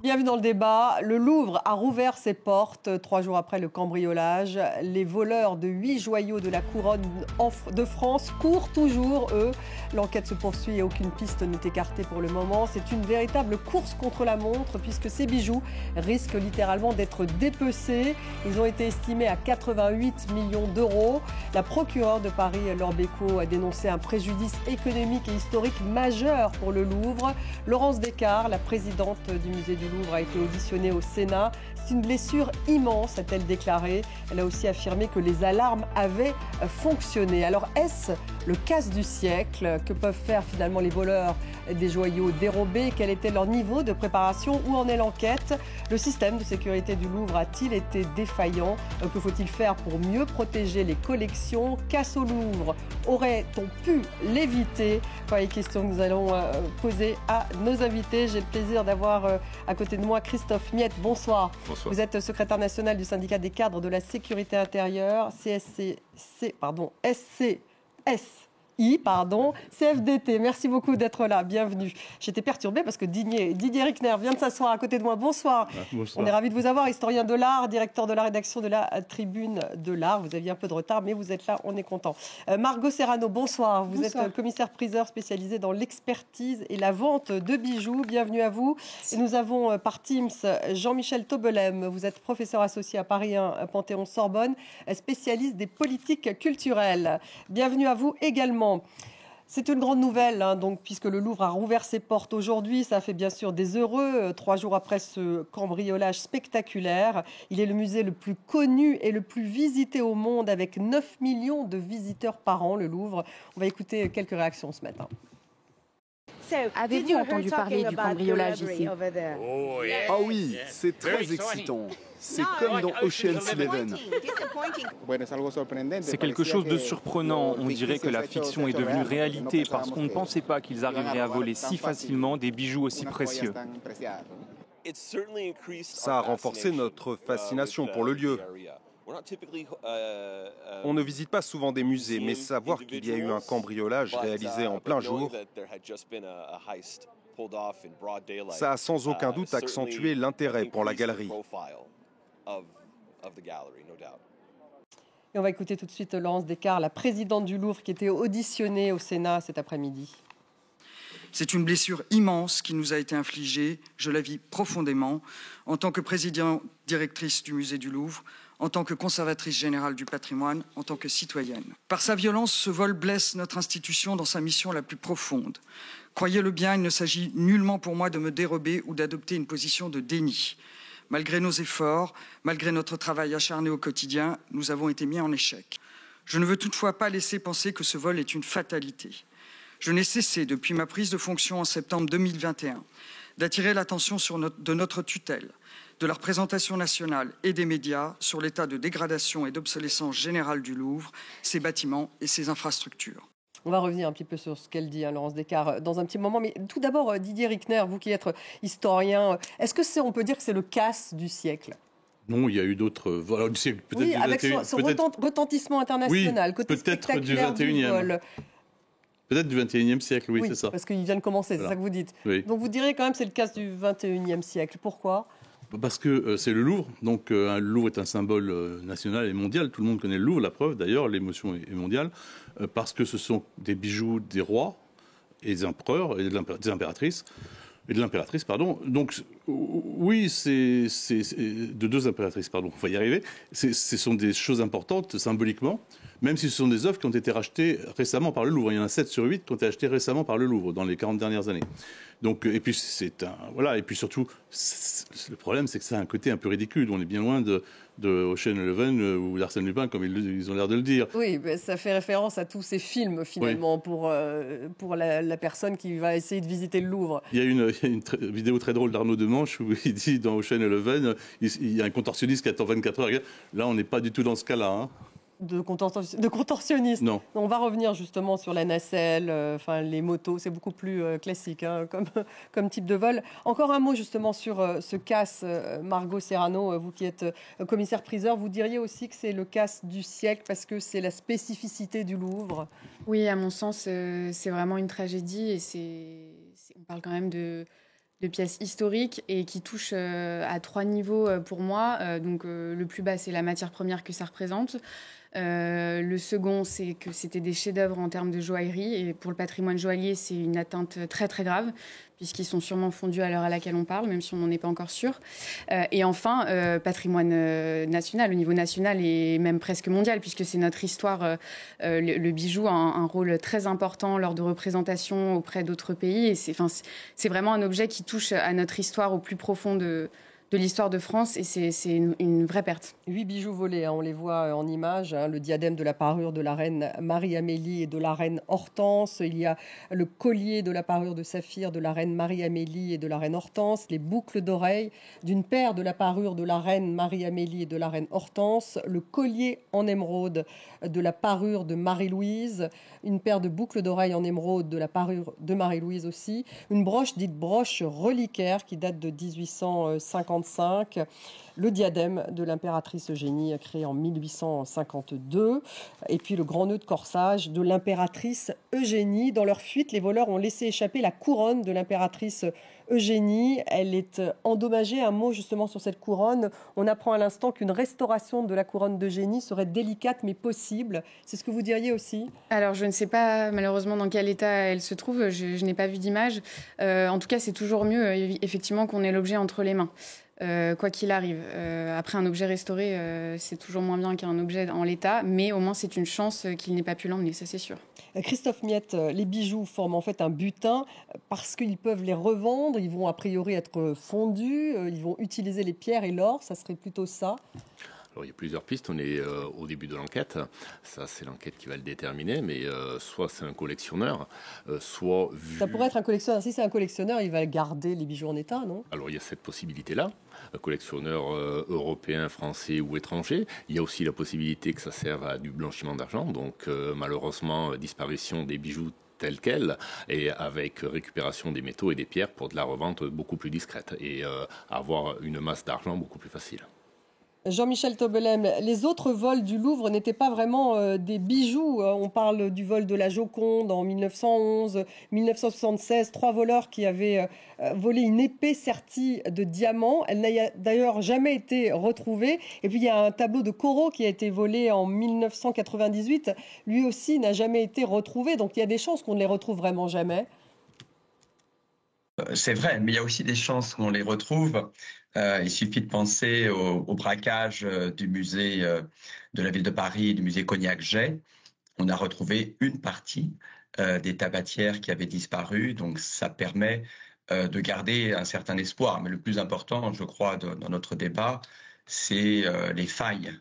Bienvenue dans le débat. Le Louvre a rouvert ses portes 3 jours après le cambriolage. Les voleurs de 8 joyaux de la couronne de France courent toujours, eux. L'enquête se poursuit et aucune piste n'est écartée pour le moment. C'est une véritable course contre la montre puisque ces bijoux risquent littéralement d'être dépecés. Ils ont été estimés à 88 millions d'euros. La procureure de Paris, Laure Beccaud, a dénoncé un préjudice économique et historique majeur pour le Louvre. Laurence Descartes, la présidente du musée du Louvre, a été auditionnée au Sénat. C'est une blessure immense, a-t-elle déclaré. Elle a aussi affirmé que les alarmes avaient fonctionné. Alors, est-ce le casse du siècle? Que peuvent faire finalement les voleurs des joyaux dérobés? Quel était leur niveau de préparation? Où en est l'enquête? Le système de sécurité du Louvre a-t-il été défaillant? Que faut-il faire pour mieux protéger les collections? Casse au Louvre, aurait-on pu l'éviter? Voilà les questions que nous allons poser à nos invités. J'ai le plaisir d'avoir à côté de moi Christophe Miette. Bonsoir. Bonsoir. Vous êtes secrétaire national du syndicat des cadres de la sécurité intérieure, CFDT. Merci beaucoup d'être là. Bienvenue. J'étais perturbée parce que Didier Rickner vient de s'asseoir à côté de moi. Bonsoir. Bonsoir. On est ravis de vous avoir, historien de l'art, directeur de la rédaction de la Tribune de l'Art. Vous aviez un peu de retard, mais vous êtes là, on est content. Margot Serrano, bonsoir. Vous êtes commissaire-priseur spécialisé dans l'expertise et la vente de bijoux. Bienvenue à vous. Et nous avons par Teams Jean-Michel Taubelem. Vous êtes professeur associé à Paris 1, Panthéon-Sorbonne, spécialiste des politiques culturelles. Bienvenue à vous également. C'est une grande nouvelle, donc, puisque le Louvre a rouvert ses portes aujourd'hui. Ça fait bien sûr des heureux. 3 jours après ce cambriolage spectaculaire, il est le musée le plus connu et le plus visité au monde, avec 9 millions de visiteurs par an, le Louvre. On va écouter quelques réactions ce matin. Avez-vous entendu parler du cambriolage ici? Ah oui, c'est très excitant. C'est comme dans Ocean's 11. C'est quelque chose de surprenant. On dirait que la fiction est devenue réalité parce qu'on ne pensait pas qu'ils arriveraient à voler si facilement des bijoux aussi précieux. Ça a renforcé notre fascination pour le lieu. On ne visite pas souvent des musées, mais savoir qu'il y a eu un cambriolage réalisé en plein jour, ça a sans aucun doute accentué l'intérêt pour la galerie. Et on va écouter tout de suite Laurence Descartes, la présidente du Louvre, qui était auditionnée au Sénat cet après-midi. C'est une blessure immense qui nous a été infligée, je la vis profondément, en tant que présidente directrice du musée du Louvre, en tant que conservatrice générale du patrimoine, en tant que citoyenne. Par sa violence, ce vol blesse notre institution dans sa mission la plus profonde. Croyez-le bien, il ne s'agit nullement pour moi de me dérober ou d'adopter une position de déni. Malgré nos efforts, malgré notre travail acharné au quotidien, nous avons été mis en échec. Je ne veux toutefois pas laisser penser que ce vol est une fatalité. Je n'ai cessé, depuis ma prise de fonction en septembre 2021, d'attirer l'attention de notre tutelle, de la représentation nationale et des médias sur l'état de dégradation et d'obsolescence générale du Louvre, ses bâtiments et ses infrastructures. On va revenir un petit peu sur ce qu'elle dit, Laurence Descartes, dans un petit moment. Mais tout d'abord, Didier Rickner, vous qui êtes historien, est-ce que on peut dire que c'est le casse du siècle? Non, il y a eu d'autres vols du siècle. Oui, avec son retentissement international, oui, côté spectaculaire du vol. Peut-être du 21e siècle, oui, c'est ça. Parce qu'il vient de commencer, c'est ça que vous dites. Oui. Donc vous direz quand même que c'est le casse du 21e siècle. Pourquoi ? Parce que c'est le Louvre. Donc le Louvre est un symbole national et mondial. Tout le monde connaît le Louvre, la preuve d'ailleurs, l'émotion est mondiale. Parce que ce sont des bijoux des rois et des empereurs et des impératrices. Et de l'impératrice, pardon. Donc, oui, c'est de 2 impératrices, pardon, on va y arriver. Ce sont des choses importantes symboliquement, même si ce sont des œuvres qui ont été rachetées récemment par le Louvre. Il y en a 7 sur 8 qui ont été achetées récemment par le Louvre dans les 40 dernières années. Donc, et puis voilà, et puis surtout, le problème, c'est que ça a un côté un peu ridicule. On est bien loin de Ocean's 11 ou d'Arsène Lupin, comme ils ont l'air de le dire. Oui, ben, ça fait référence à tous ces films, finalement, oui, pour la personne qui va essayer de visiter le Louvre. Il y a une vidéo très drôle d'Arnaud Demanche où il dit, dans Ocean's 11, il y a un contorsionniste qui attend 24 heures. Là, on n'est pas du tout dans ce cas-là, hein. De contorsionnistes. Non. On va revenir justement sur la nacelle, les motos, c'est beaucoup plus classique comme type de vol. Encore un mot justement sur ce casse, Margot Serrano, vous qui êtes commissaire-priseur, vous diriez aussi que c'est le casse du siècle parce que c'est la spécificité du Louvre? Oui, à mon sens, c'est vraiment une tragédie et on parle quand même de pièces historiques et qui touchent à 3 niveaux pour moi. Donc le plus bas, c'est la matière première que ça représente. Le second, c'est que c'était des chefs-d'œuvre en termes de joaillerie. Et pour le patrimoine joaillier, c'est une atteinte très, très grave, puisqu'ils sont sûrement fondus à l'heure à laquelle on parle, même si on n'en est pas encore sûr. Et enfin, patrimoine national, au niveau national et même presque mondial, puisque c'est notre histoire. Le bijou a un rôle très important lors de représentations auprès d'autres pays. Et c'est vraiment un objet qui touche à notre histoire au plus profond de l'histoire de France, et c'est une vraie perte. 8 bijoux volés, on les voit en image, le diadème de la parure de la reine Marie-Amélie et de la reine Hortense, il y a le collier de la parure de saphir de la reine Marie-Amélie et de la reine Hortense, les boucles d'oreilles d'une paire de la parure de la reine Marie-Amélie et de la reine Hortense, le collier en émeraude de la parure de Marie-Louise, une paire de boucles d'oreilles en émeraude de la parure de Marie-Louise aussi, une broche dite broche reliquaire qui date de 1855, le diadème de l'impératrice Eugénie créé en 1852 et puis le grand nœud de corsage de l'impératrice Eugénie. Dans leur fuite, les voleurs ont laissé échapper la couronne de l'impératrice Eugénie. Elle est endommagée. Un mot justement sur cette couronne. On apprend à l'instant qu'une restauration de la couronne d'Eugénie serait délicate mais possible. C'est ce que vous diriez aussi ? Alors je ne sais pas malheureusement dans quel état elle se trouve. Je n'ai pas vu d'image. En tout cas, c'est toujours mieux effectivement qu'on ait l'objet entre les mains. Quoi qu'il arrive. Après, un objet restauré, c'est toujours moins bien qu'un objet en l'état, mais au moins c'est une chance qu'il n'ait pas pu l'emmener, ça c'est sûr. Christophe Miette, les bijoux forment en fait un butin parce qu'ils peuvent les revendre, ils vont a priori être fondus, ils vont utiliser les pierres et l'or, ça serait plutôt ça ? Alors, il y a plusieurs pistes, on est au début de l'enquête, ça c'est l'enquête qui va le déterminer, mais soit c'est un collectionneur, soit... Ça pourrait être un collectionneur, si c'est un collectionneur, il va garder les bijoux en état, non ? Alors il y a cette possibilité-là, un collectionneur européen, français ou étranger. Il y a aussi la possibilité que ça serve à du blanchiment d'argent, donc malheureusement disparition des bijoux tels quels, et avec récupération des métaux et des pierres pour de la revente beaucoup plus discrète, et avoir une masse d'argent beaucoup plus facile. Jean-Michel Tobelem, les autres vols du Louvre n'étaient pas vraiment des bijoux. On parle du vol de la Joconde en 1911, 1976, 3 voleurs qui avaient volé une épée sertie de diamants. Elle n'a d'ailleurs jamais été retrouvée. Et puis il y a un tableau de Corot qui a été volé en 1998. Lui aussi n'a jamais été retrouvé. Donc il y a des chances qu'on ne les retrouve vraiment jamais. C'est vrai, mais il y a aussi des chances qu'on les retrouve. Il suffit de penser au braquage du musée de la ville de Paris, du musée Cognac-Jay. On a retrouvé une partie des tabatières qui avaient disparu, donc ça permet de garder un certain espoir. Mais le plus important, je crois, dans notre débat, c'est les failles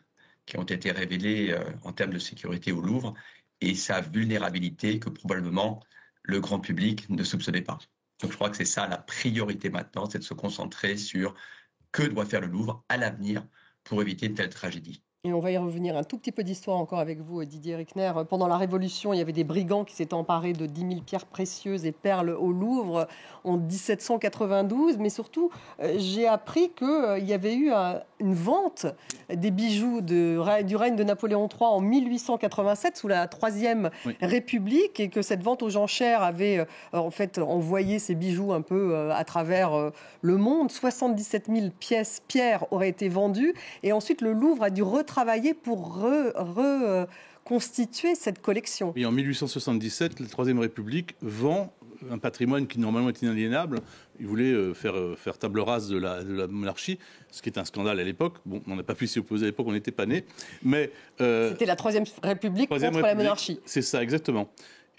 qui ont été révélées en termes de sécurité au Louvre et sa vulnérabilité que probablement le grand public ne soupçonnait pas. Donc je crois que c'est ça la priorité maintenant, c'est de se concentrer sur que doit faire le Louvre à l'avenir pour éviter une telle tragédie. Et on va y revenir un tout petit peu d'histoire encore avec vous, Didier Rickner. Pendant la Révolution, il y avait des brigands qui s'étaient emparés de 10 000 pierres précieuses et perles au Louvre en 1792. Mais surtout, j'ai appris qu'il y avait eu une vente des bijoux du règne de Napoléon III en 1887, sous la Troisième République, et que cette vente aux enchères avait en fait envoyé ces bijoux un peu à travers le monde. 77 000 pierres auraient été vendues. Et ensuite, le Louvre a dû retravailler pour reconstituer cette collection. Et en 1877, la Troisième République vend un patrimoine qui normalement est inaliénable. Il voulait faire table rase de la monarchie, ce qui est un scandale à l'époque. Bon, on n'a pas pu s'y opposer à l'époque, on n'était pas nés. Mais c'était la Troisième République contre la monarchie. C'est ça, exactement.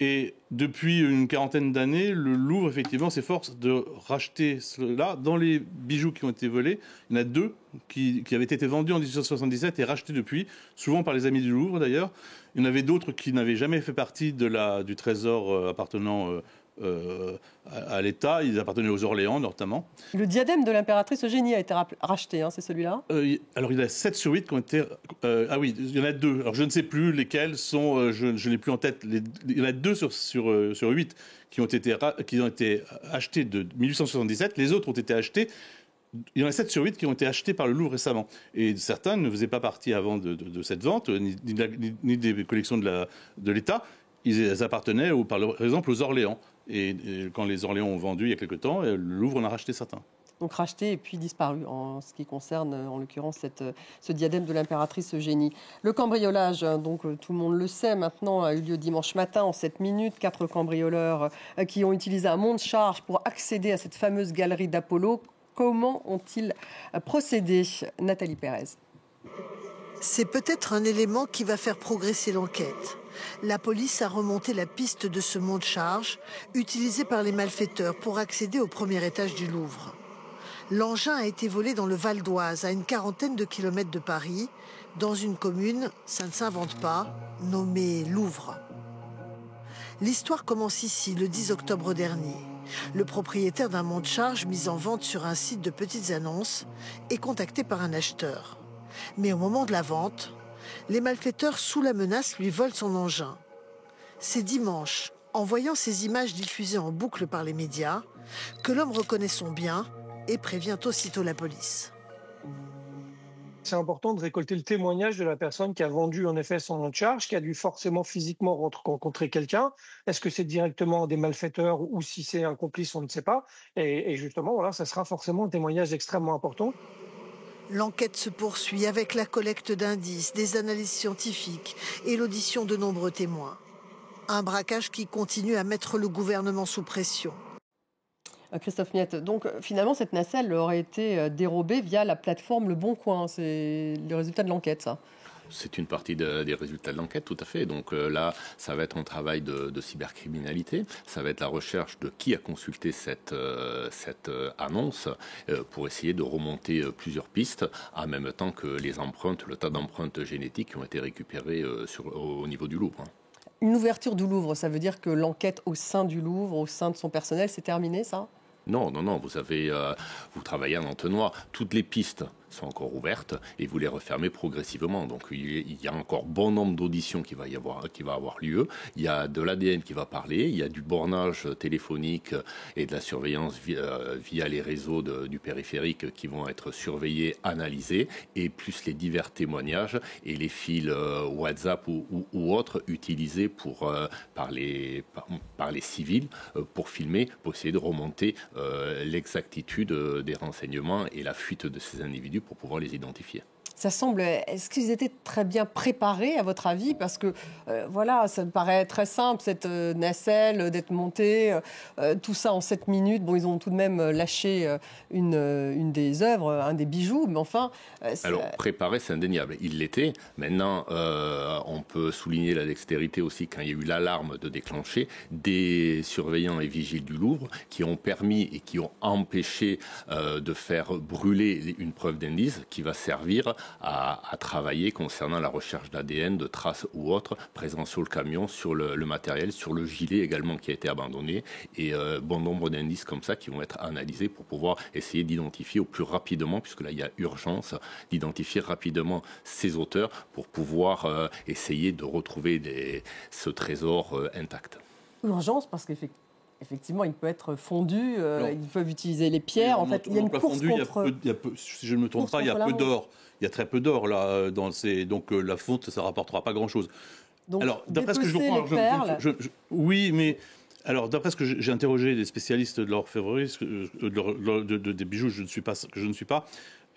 Et depuis une quarantaine d'années, le Louvre, effectivement, s'efforce de racheter cela. Dans les bijoux qui ont été volés, il y en a 2 qui avaient été vendus en 1877 et rachetés depuis, souvent par les amis du Louvre d'ailleurs. Il y en avait d'autres qui n'avaient jamais fait partie du trésor appartenant à l'État. Ils appartenaient aux Orléans, notamment. Le diadème de l'impératrice Eugénie a été racheté, c'est celui-là alors, il y en a 7 sur 8 qui ont été... ah oui, il y en a 2. Alors, je ne sais plus lesquels sont... je n'ai plus en tête. Il y en a 2 sur 8 qui ont été achetés de 1877. Les autres ont été achetés... Il y en a 7 sur 8 qui ont été achetés par le Louvre récemment. Et certains ne faisaient pas partie avant de cette vente, ni des collections de l'État. ils appartenaient, par exemple, aux Orléans. Et quand les Orléans ont vendu il y a quelque temps, le Louvre en a racheté certains. Donc racheté et puis disparu en ce qui concerne en l'occurrence ce diadème de l'impératrice Eugénie. Le cambriolage, donc tout le monde le sait maintenant, a eu lieu dimanche matin en 7 minutes. 4 cambrioleurs qui ont utilisé un monte-charge pour accéder à cette fameuse galerie d'Apollo. Comment ont-ils procédé? Nathalie Pérez. C'est peut-être un élément qui va faire progresser l'enquête. La police a remonté la piste de ce monte-charge utilisé par les malfaiteurs pour accéder au premier étage du Louvre. L'engin a été volé dans le Val d'Oise, à une quarantaine de kilomètres de Paris, dans une commune, ça ne s'invente pas, nommée Louvre. L'histoire commence ici, le 10 octobre dernier. Le propriétaire d'un monte-charge mis en vente sur un site de petites annonces est contacté par un acheteur. Mais au moment de la vente, les malfaiteurs, sous la menace, lui volent son engin. C'est dimanche, en voyant ces images diffusées en boucle par les médias, que l'homme reconnaît son bien et prévient aussitôt la police. C'est important de récolter le témoignage de la personne qui a vendu en effet son monte-charge, qui a dû forcément physiquement rencontrer quelqu'un. Est-ce que c'est directement des malfaiteurs ou si c'est un complice, on ne sait pas. Et justement, voilà, ça sera forcément un témoignage extrêmement important. L'enquête se poursuit avec la collecte d'indices, des analyses scientifiques et l'audition de nombreux témoins. Un braquage qui continue à mettre le gouvernement sous pression. Christophe Miette, donc finalement cette nacelle aurait été dérobée via la plateforme Le Bon Coin. C'est le résultat de l'enquête, ça? C'est une partie des résultats de l'enquête, tout à fait. Donc là, ça va être un travail de cybercriminalité. Ça va être la recherche de qui a consulté cette annonce pour essayer de remonter plusieurs pistes, en même temps que les empreintes, le tas d'empreintes génétiques qui ont été récupérées au niveau du Louvre. Une ouverture du Louvre, ça veut dire que l'enquête au sein du Louvre, au sein de son personnel, c'est terminé, ça? Non, vous travaillez en entonnoir. Toutes les pistes sont encore ouvertes et vous les refermez progressivement. Donc il y a encore bon nombre d'auditions qui va avoir lieu. Il y a de l'ADN qui va parler, il y a du bornage téléphonique et de la surveillance via les réseaux du périphérique qui vont être surveillés, analysés, et plus les divers témoignages et les fils WhatsApp ou autres utilisés par les civils pour filmer, pour essayer de remonter l'exactitude des renseignements et la fuite de ces individus pour pouvoir les identifier. Ça semble... Est-ce qu'ils étaient très bien préparés, à votre avis? Parce que, voilà, ça me paraît très simple, cette nacelle, d'être montée, tout ça en 7 minutes. Bon, ils ont tout de même lâché une des œuvres, un des bijoux, mais enfin... Alors, préparé, c'est indéniable. Il l'était. Maintenant, on peut souligner la dextérité aussi quand il y a eu l'alarme de déclencher des surveillants et vigiles du Louvre qui ont permis et qui ont empêché de faire brûler une preuve d'indice qui va servir à travailler concernant la recherche d'ADN, de traces ou autres présents sur le camion, sur le matériel, sur le gilet également qui a été abandonné, et bon nombre d'indices comme ça qui vont être analysés pour pouvoir essayer d'identifier au plus rapidement, puisque là il y a urgence, d'identifier rapidement ces auteurs pour pouvoir essayer de retrouver ce trésor intact. Urgence parce qu'effectivement, il peut être fondu, ils peuvent utiliser les pierres. En fait, il y a une course contre... Si je ne me trompe pas, il y a peu d'or. Il y a très peu d'or là dans donc la fonte, ça ne rapportera pas grand-chose. Donc, alors, d'après ce que je comprends, oui, mais alors d'après ce que j'ai interrogé des spécialistes de l'orfèvrerie, des bijoux que je ne suis pas,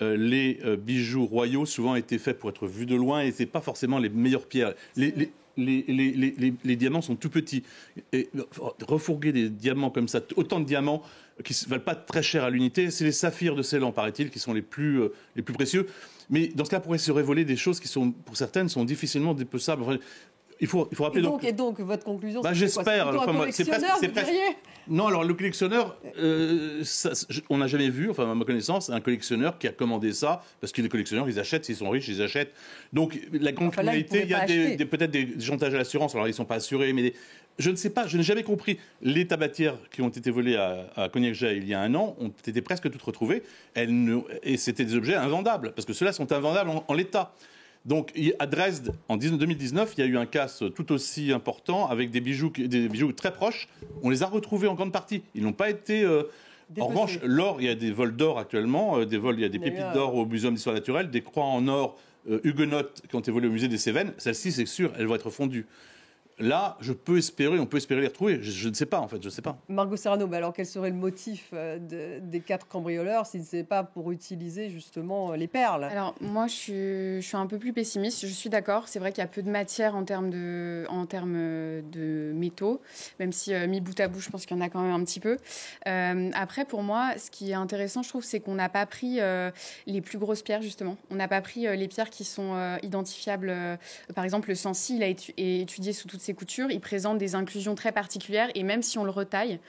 les bijoux royaux souvent étaient faits pour être vus de loin et c'est pas forcément les meilleures pierres. Les diamants sont tout petits. Et refourguer des diamants comme ça, autant de diamants qui ne valent pas très cher à l'unité, c'est les saphirs de Ceylan, paraît-il, qui sont les plus précieux. Mais dans ce cas, pourrait se révéler des choses qui sont, pour certaines, sont difficilement dépeçables. Enfin, il faut rappeler. Et donc, votre conclusion, j'espère. C'est presque. Non, alors le collectionneur, on n'a jamais vu, enfin à ma connaissance, un collectionneur qui a commandé ça, parce que les collectionneurs, ils achètent, s'ils sont riches, ils achètent. Donc la criminalité, il y a peut-être des chantages à l'assurance, alors ils ne sont pas assurés, mais je ne sais pas, je n'ai jamais compris. Les tabatières qui ont été volées à Cognac-Jay il y a un an ont été presque toutes retrouvées, et c'était des objets invendables, parce que ceux-là sont invendables en l'état. Donc, à Dresde, en 2019, il y a eu un cas tout aussi important avec des bijoux très proches. On les a retrouvés en grande partie. Ils n'ont pas été... En revanche, l'or, il y a des vols d'or actuellement. Il y a des pépites d'or au Muséum d'histoire naturelle, des croix en or huguenotes qui ont été volées au musée des Cévennes. Celles-ci, c'est sûr, elles vont être fondues. Là, on peut espérer les retrouver. Je ne sais pas, en fait, je ne sais pas. Margot Serrano, alors quel serait le motif des 4 cambrioleurs si ce n'est pas pour utiliser justement les perles? Alors moi, je suis un peu plus pessimiste. Je suis d'accord. C'est vrai qu'il y a peu de matière en termes de métaux, même si mis bout à bout, je pense qu'il y en a quand même un petit peu. Après, pour moi, ce qui est intéressant, je trouve, c'est qu'on n'a pas pris les plus grosses pierres, justement. On n'a pas pris les pierres qui sont identifiables. Par exemple, le Sancy, il a été étudié sous toutes ses coutures. Il présente des inclusions très particulières et même si on le retaille,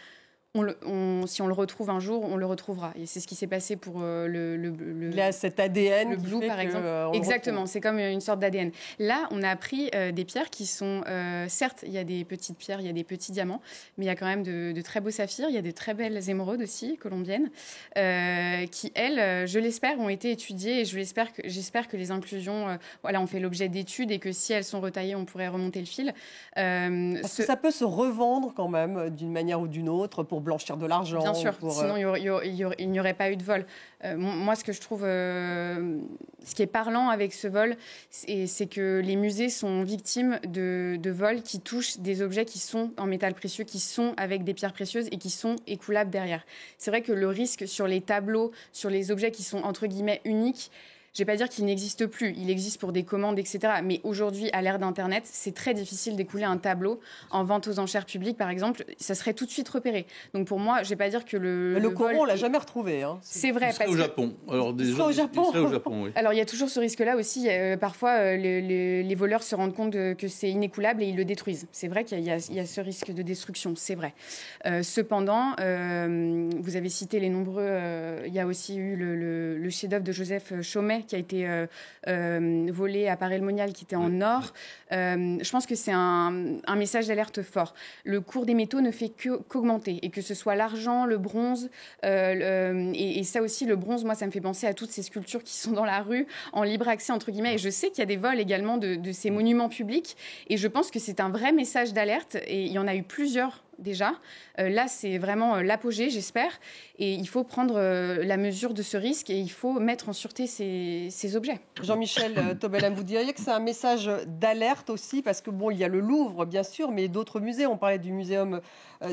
si on le retrouve un jour, on le retrouvera. Et c'est ce qui s'est passé pour il y a cet ADN le blue, par exemple. Exactement, c'est comme une sorte d'ADN. Là, on a pris des pierres qui sont... certes, il y a des petites pierres, il y a des petits diamants, mais il y a quand même de très beaux saphirs. Il y a de très belles émeraudes aussi, colombiennes, qui, elles, je l'espère, ont été étudiées. Et j'espère que les inclusions ont fait l'objet d'études et que si elles sont retaillées, on pourrait remonter le fil. Parce que ça peut se revendre quand même, d'une manière ou d'une autre, pour blanchir de l'argent. Bien sûr, sinon il n'y aurait pas eu de vol. Moi, ce que je trouve, ce qui est parlant avec ce vol, c'est que les musées sont victimes de vols qui touchent des objets qui sont en métal précieux, qui sont avec des pierres précieuses et qui sont écoulables derrière. C'est vrai que le risque sur les tableaux, sur les objets qui sont entre guillemets uniques, je ne vais pas dire qu'il n'existe plus, il existe pour des commandes, etc. Mais aujourd'hui, à l'ère d'Internet, c'est très difficile d'écouler un tableau en vente aux enchères publiques, par exemple. Ça serait tout de suite repéré. Donc pour moi, je ne vais pas dire que le coron, on ne l'a jamais retrouvé. Hein. C'est vrai. Il serait au Japon. Alors, il serait au Japon, oui. Alors il y a toujours ce risque-là aussi. Parfois, les voleurs se rendent compte que c'est inécoulable et ils le détruisent. C'est vrai qu'il y a ce risque de destruction, c'est vrai. Cependant, vous avez cité les nombreux... il y a aussi eu le chef-d'œuvre de Joseph Chaumet, qui a été volé à Paray-le-Monial, qui était en or. Je pense que c'est un message d'alerte fort. Le cours des métaux ne fait qu'augmenter, et que ce soit l'argent, le bronze, et ça aussi, le bronze, moi, ça me fait penser à toutes ces sculptures qui sont dans la rue, en libre accès, entre guillemets. Et je sais qu'il y a des vols également de ces monuments publics, et je pense que c'est un vrai message d'alerte, et il y en a eu plusieurs déjà. Là, c'est vraiment l'apogée, j'espère. Et il faut prendre la mesure de ce risque et il faut mettre en sûreté ces objets. Jean-Michel Tobelem, vous diriez que c'est un message d'alerte aussi, parce que bon, il y a le Louvre, bien sûr, mais d'autres musées. On parlait du Muséum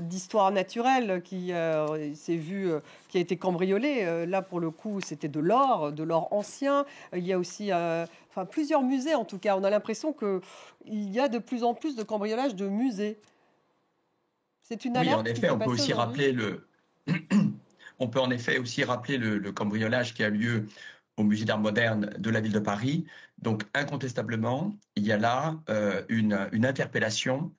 d'histoire naturelle qui s'est vu, qui a été cambriolé. Là, pour le coup, c'était de l'or ancien. Il y a aussi plusieurs musées, en tout cas. On a l'impression qu'il y a de plus en plus de cambriolages de musées. C'est une alerte. Oui, en effet, on peut aussi rappeler on peut en effet aussi rappeler le cambriolage qui a lieu au Musée d'Art moderne de la ville de Paris. Donc, incontestablement, il y a là une interpellation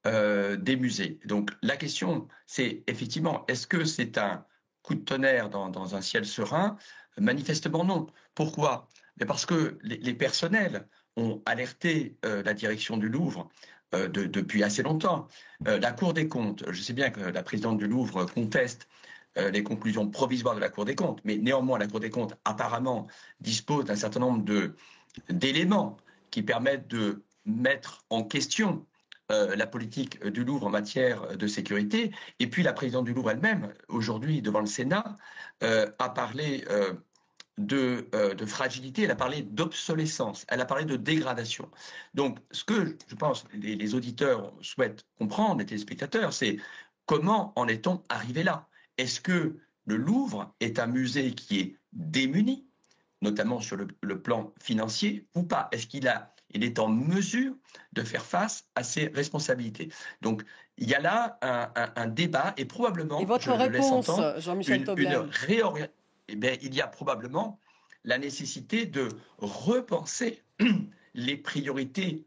des musées. Donc, la question, c'est effectivement, est-ce que c'est un coup de tonnerre dans un ciel serein? Manifestement non. Pourquoi? Mais parce que les personnels ont alerté la direction du Louvre depuis assez longtemps. La Cour des comptes, je sais bien que la présidente du Louvre conteste les conclusions provisoires de la Cour des comptes, mais néanmoins la Cour des comptes apparemment dispose d'un certain nombre d'éléments qui permettent de mettre en question la politique du Louvre en matière de sécurité. Et puis la présidente du Louvre elle-même, aujourd'hui devant le Sénat, a parlé de fragilité, elle a parlé d'obsolescence, elle a parlé de dégradation. Donc, ce que je pense les auditeurs souhaitent comprendre, les téléspectateurs, c'est comment en est-on arrivé là? Est-ce que le Louvre est un musée qui est démuni, notamment sur le plan financier, ou pas? Est-ce qu'il est en mesure de faire face à ses responsabilités? Donc, il y a là un débat et probablement, et votre réponse, Jean-Michel Tobelem? Il y a probablement la nécessité de repenser les priorités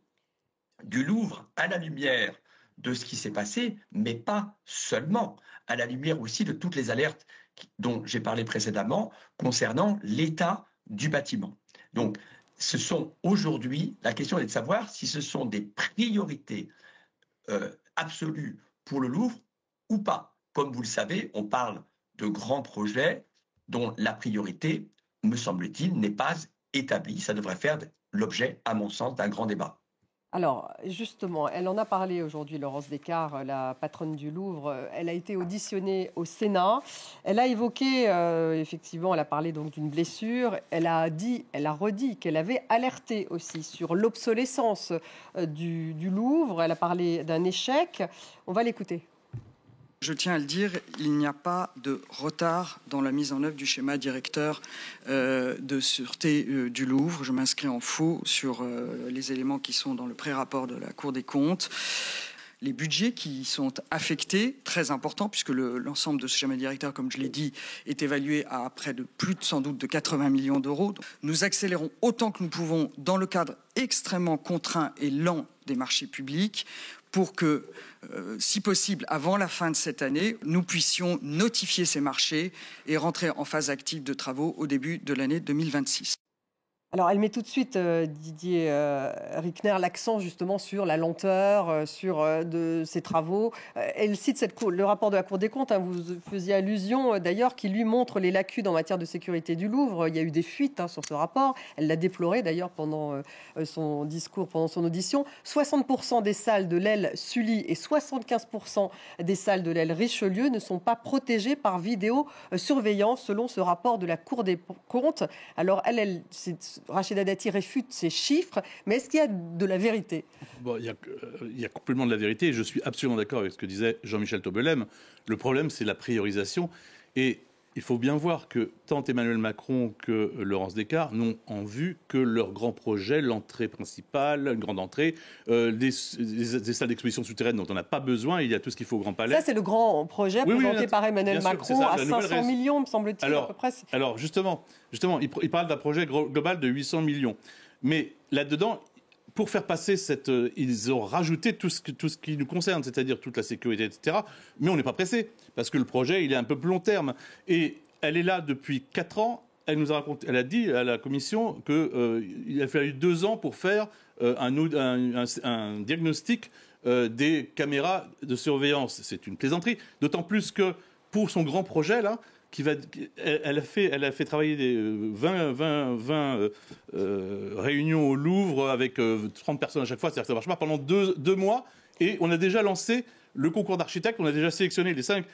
du Louvre à la lumière de ce qui s'est passé, mais pas seulement, à la lumière aussi de toutes les alertes dont j'ai parlé précédemment concernant l'état du bâtiment. Donc, ce sont aujourd'hui, la question est de savoir si ce sont des priorités absolues pour le Louvre ou pas. Comme vous le savez, on parle de grands projets dont la priorité, me semble-t-il, n'est pas établie. Ça devrait faire l'objet, à mon sens, d'un grand débat. Alors, justement, elle en a parlé aujourd'hui, Laurence Descartes, la patronne du Louvre. Elle a été auditionnée au Sénat. Elle a évoqué, effectivement, elle a parlé donc d'une blessure. Elle a redit qu'elle avait alerté aussi sur l'obsolescence du Louvre. Elle a parlé d'un échec. On va l'écouter. Je tiens à le dire, il n'y a pas de retard dans la mise en œuvre du schéma directeur de sûreté du Louvre. Je m'inscris en faux sur les éléments qui sont dans le pré-rapport de la Cour des comptes. Les budgets qui sont affectés, très importants, puisque l'ensemble de ce schéma directeur, comme je l'ai dit, est évalué à près de sans doute de 80 millions d'euros. Nous accélérons autant que nous pouvons dans le cadre extrêmement contraint et lent des marchés publics pour que, si possible, avant la fin de cette année, nous puissions notifier ces marchés et rentrer en phase active de travaux au début de l'année 2026. Alors, elle met tout de suite, Didier Rickner, l'accent justement sur la lenteur, sur de ces travaux. Elle cite le rapport de la Cour des comptes, vous faisiez allusion d'ailleurs, qui lui montre les lacunes en matière de sécurité du Louvre. Il y a eu des fuites sur ce rapport. Elle l'a déploré d'ailleurs pendant son discours, pendant son audition. 60% des salles de l'aile Sully et 75% des salles de l'aile Richelieu ne sont pas protégées par vidéosurveillance, selon ce rapport de la Cour des comptes. Alors, Rachida Dati réfute ces chiffres, mais est-ce qu'il y a de la vérité ? Bon, il y a complètement de la vérité, et je suis absolument d'accord avec ce que disait Jean-Michel Taubelem. Le problème, c'est la priorisation. Et il faut bien voir que tant Emmanuel Macron que Laurence Descartes n'ont en vue que leur grand projet, l'entrée principale, une grande entrée, des salles d'exposition souterraines dont on n'a pas besoin. Il y a tout ce qu'il faut au Grand Palais. Ça, c'est le grand projet présenté par Emmanuel Macron à 500 millions, me semble-t-il, à peu près. Alors justement, il parle d'un projet global de 800 millions. Mais là-dedans, pour faire passer ils ont rajouté tout ce qui nous concerne, c'est-à-dire toute la sécurité, etc. Mais on n'est pas pressé, parce que le projet, il est un peu plus long terme. Et elle est là depuis 4 ans. Elle a dit à la commission qu'il a fallu 2 ans pour faire un diagnostic des caméras de surveillance. C'est une plaisanterie. D'autant plus que pour son grand projet, là, elle a fait travailler 20 réunions au Louvre avec 30 personnes à chaque fois. C'est-à-dire que ça ne marche pas pendant 2 mois. Et on a déjà lancé le concours d'architectes. On a déjà sélectionné les 5.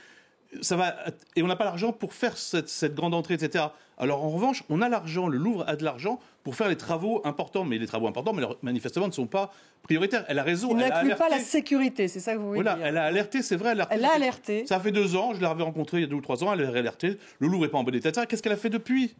Et on n'a pas l'argent pour faire cette grande entrée, etc. Alors en revanche, on a l'argent, le Louvre a de l'argent pour faire les travaux importants. Mais les travaux importants, manifestement, ne sont pas prioritaires. Elle a raison. Il n'inclut pas la sécurité, c'est ça que vous voulez dire. Elle a alerté, c'est vrai. Elle a alerté. Ça fait 2 ans, je l'avais rencontrée il y a 2 ou 3 ans, elle avait alerté. Le Louvre n'est pas en bon état, etc. Qu'est-ce qu'elle a fait depuis ?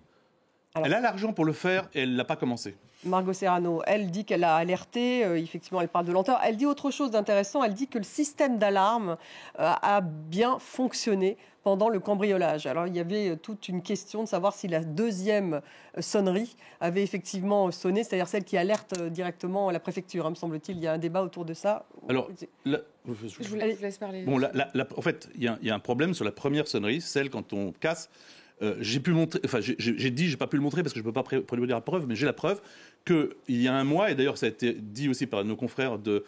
Elle a l'argent pour le faire et elle ne l'a pas commencé. Margot Serrano, elle dit qu'elle a alerté, effectivement elle parle de lenteur. Elle dit autre chose d'intéressant, elle dit que le système d'alarme a bien fonctionné pendant le cambriolage. Alors il y avait toute une question de savoir si la deuxième sonnerie avait effectivement sonné, c'est-à-dire celle qui alerte directement la préfecture. Me semble-t-il, il y a un débat autour de ça. Alors, je vous laisse parler. Bon, en fait, il y a un problème sur la première sonnerie, celle quand on casse. J'ai pu montrer, enfin j'ai pas pu le montrer parce que je ne peux pas produire la preuve, mais j'ai la preuve qu'il y a un mois, et d'ailleurs ça a été dit aussi par nos confrères de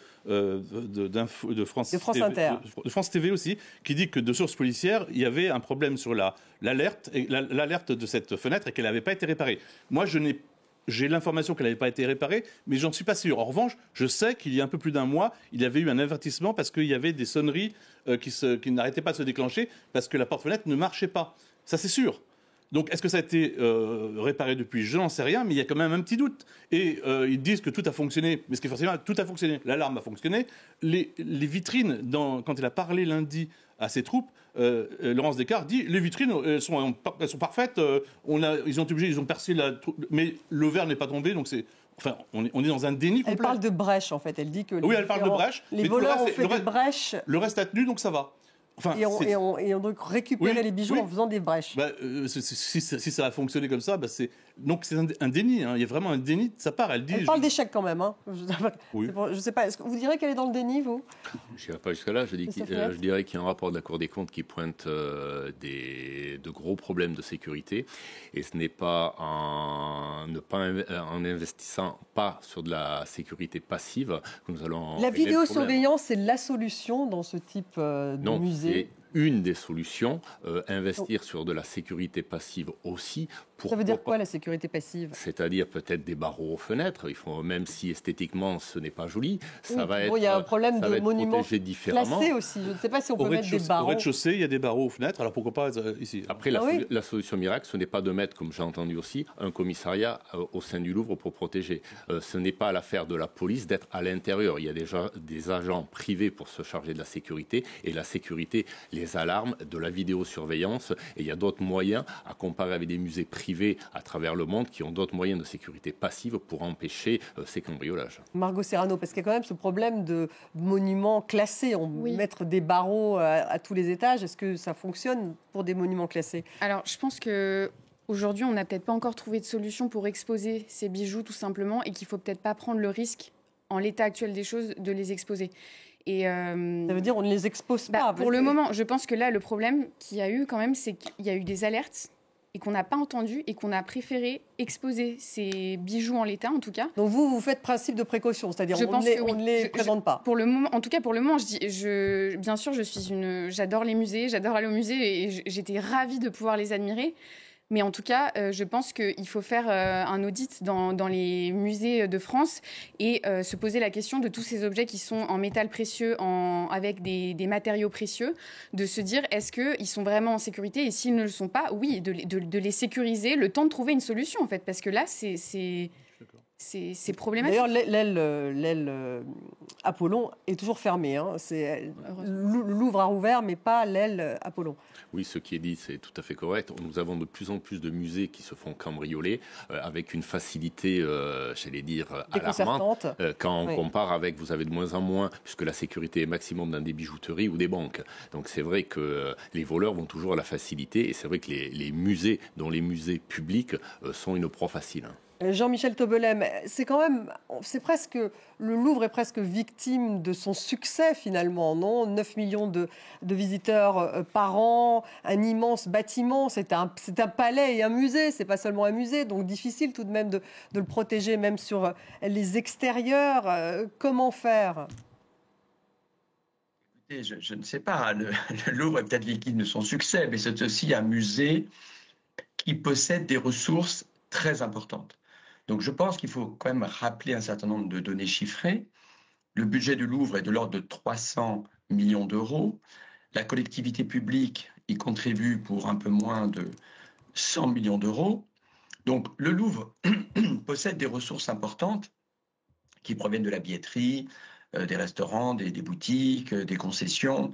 France Inter. De France TV aussi, qui dit que de sources policières, il y avait un problème sur l'alerte de cette fenêtre et qu'elle n'avait pas été réparée. Moi, j'ai l'information qu'elle n'avait pas été réparée, mais j'en suis pas sûr. En revanche, je sais qu'il y a un peu plus d'un mois, il y avait eu un avertissement parce qu'il y avait des sonneries qui n'arrêtaient pas de se déclencher parce que la porte-fenêtre ne marchait pas. Ça, c'est sûr. Donc, est-ce que ça a été réparé depuis ? Je n'en sais rien, mais il y a quand même un petit doute. Et ils disent que tout a fonctionné. Mais ce qui est forcément, tout a fonctionné. L'alarme a fonctionné. Les vitrines, quand elle a parlé lundi à ses troupes, Laurence Descartes dit les vitrines, elles sont parfaites. Ils ont percé mais le verre n'est pas tombé, donc c'est. Enfin, on est dans un déni complet. Elle parle de brèche, en fait. Elle dit que oui, elle parle de brèche. Les voleurs ont fait des brèches. Le reste a tenu, donc ça va. Enfin, et on doit récupérer les bijoux en faisant des brèches. Si ça a fonctionné comme ça, donc c'est un déni. Hein. Il y a vraiment un déni de sa part. Elle parle d'échec quand même. Hein. Oui. Je ne sais pas. Est-ce que vous direz qu'elle est dans le déni, vous ? Je n'irai pas jusque-là. Je dirais qu'il y a un rapport de la Cour des comptes qui pointe de gros problèmes de sécurité. Et ce n'est pas en investissant pas sur de la sécurité passive que nous allons. La vidéosurveillance, c'est la solution dans ce type de musée. une des solutions, investir sur de la sécurité passive aussi. Ça veut dire quoi la sécurité passive? C'est-à-dire peut-être des barreaux aux fenêtres. Il faut, même si esthétiquement ce n'est pas joli, ça va être. Il y a un problème de monuments classés aussi. Je ne sais pas si on peut mettre des barreaux. Au rez-de-chaussée, il y a des barreaux aux fenêtres. Alors pourquoi pas ici? Après, la solution miracle, ce n'est pas de mettre, comme j'ai entendu aussi, un commissariat au sein du Louvre pour protéger. Ce n'est pas l'affaire de la police d'être à l'intérieur. Il y a déjà des agents privés pour se charger de la sécurité. Et la sécurité, les alarmes, de la vidéosurveillance. Et il y a d'autres moyens à comparer avec des musées privés à travers le monde qui ont d'autres moyens de sécurité passive pour empêcher ces cambriolages. Margot Serrano, parce qu'il y a quand même ce problème de monuments classés. Mettre des barreaux à tous les étages, est-ce que ça fonctionne pour des monuments classés? Alors, je pense qu'aujourd'hui, on n'a peut-être pas encore trouvé de solution pour exposer ces bijoux, tout simplement, et qu'il ne faut peut-être pas prendre le risque, en l'état actuel des choses, de les exposer. Et ça veut dire on ne les expose pas. Pour le moment, je pense que là, le problème qu'il y a eu quand même, c'est qu'il y a eu des alertes et qu'on n'a pas entendu et qu'on a préféré exposer ces bijoux en l'état, en tout cas. Donc vous faites principe de précaution, c'est-à-dire on ne les présente pas. Pour le moment, en tout cas pour le moment, bien sûr, j'adore les musées, j'adore aller au musée et j'étais ravie de pouvoir les admirer. Mais en tout cas, je pense qu'il faut faire un audit dans les musées de France et se poser la question de tous ces objets qui sont en métal précieux, avec des matériaux précieux, de se dire est-ce qu'ils sont vraiment en sécurité, et s'ils ne le sont pas, oui, de les sécuriser, le temps de trouver une solution en fait, parce que là, c'est problématique. D'ailleurs, l'aile Apollon est toujours fermée. Hein. Le Louvre a rouvert, mais pas l'aile Apollon. Oui, ce qui est dit, c'est tout à fait correct. Nous avons de plus en plus de musées qui se font cambrioler avec une facilité, j'allais dire, alarmante. Quand on compare avec, vous avez de moins en moins, puisque la sécurité est maximum dans des bijouteries ou des banques. Donc c'est vrai que les voleurs vont toujours à la facilité. Et c'est vrai que les musées, dont les musées publics, sont une proie facile. Jean-Michel Tobelem, le Louvre est presque victime de son succès finalement, non? 9 millions de visiteurs par an, un immense bâtiment, c'est un palais et un musée, c'est pas seulement un musée, donc difficile tout de même de le protéger même sur les extérieurs. Comment faire? Écoutez, je ne sais pas, le Louvre est peut-être victime de son succès, mais c'est aussi un musée qui possède des ressources très importantes. Donc je pense qu'il faut quand même rappeler un certain nombre de données chiffrées. Le budget du Louvre est de l'ordre de 300 millions d'euros. La collectivité publique y contribue pour un peu moins de 100 millions d'euros. Donc le Louvre possède des ressources importantes qui proviennent de la billetterie, des restaurants, des boutiques, des concessions,